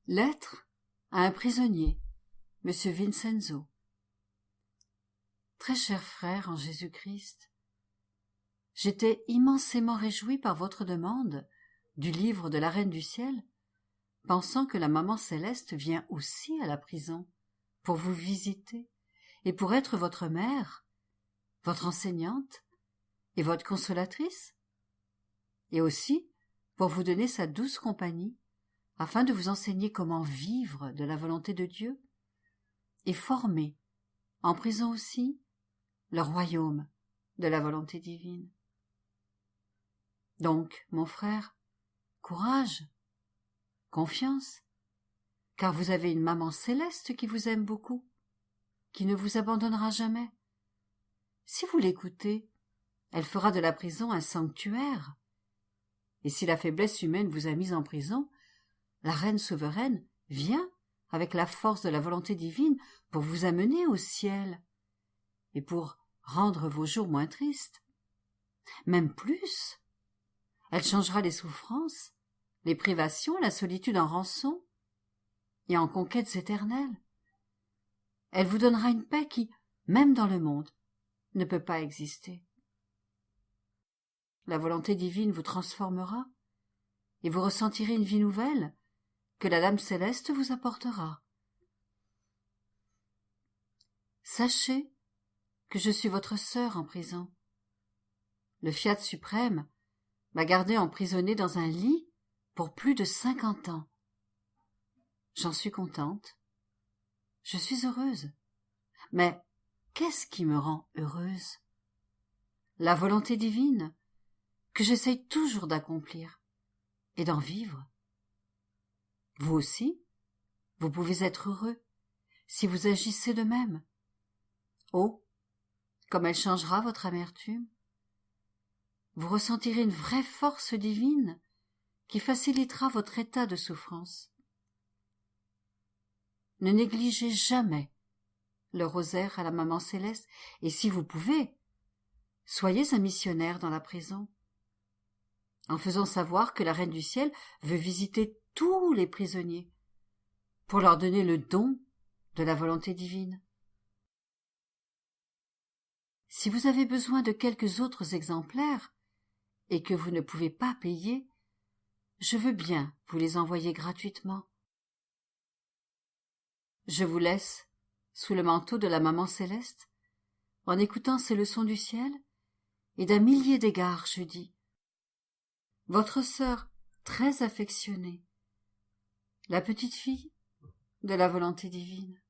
Lettre à un prisonnier, Monsieur Vincenzo. Très cher frère en Jésus-Christ, j'étais immensément réjoui par votre demande du livre de la Reine du Ciel, pensant que la Maman Céleste vient aussi à la prison pour vous visiter et pour être votre mère, votre enseignante et votre consolatrice, et aussi pour vous donner sa douce compagnie afin de vous enseigner comment vivre de la volonté de Dieu et former, en prison aussi, le royaume de la volonté divine. Donc, mon frère, courage, confiance, car vous avez une maman céleste qui vous aime beaucoup, qui ne vous abandonnera jamais. Si vous l'écoutez, elle fera de la prison un sanctuaire. Et si la faiblesse humaine vous a mis en prison, la reine souveraine vient avec la force de la volonté divine pour vous amener au ciel et pour rendre vos jours moins tristes. Même plus, elle changera les souffrances, les privations, la solitude en rançon et en conquêtes éternelles. Elle vous donnera une paix qui, même dans le monde, ne peut pas exister. La volonté divine vous transformera et vous ressentirez une vie nouvelle que la Dame Céleste vous apportera. Sachez que je suis votre sœur en prison. Le Fiat suprême m'a gardée emprisonnée dans un lit pour plus de 50 ans. J'en suis contente. Je suis heureuse. Mais qu'est-ce qui me rend heureuse? La volonté divine que j'essaye toujours d'accomplir et d'en vivre. Vous aussi, vous pouvez être heureux si vous agissez de même. Oh, comme elle changera votre amertume. Vous ressentirez une vraie force divine qui facilitera votre état de souffrance. Ne négligez jamais le rosaire à la Maman Céleste et si vous pouvez, soyez un missionnaire dans la prison, en faisant savoir que la Reine du Ciel veut visiter tous les prisonniers pour leur donner le don de la volonté divine. Si vous avez besoin de quelques autres exemplaires et que vous ne pouvez pas payer, je veux bien vous les envoyer gratuitement. Je vous laisse sous le manteau de la Maman Céleste en écoutant ces leçons du ciel et d'un millier d'égards je dis votre sœur très affectionnée, la petite fille de la volonté divine.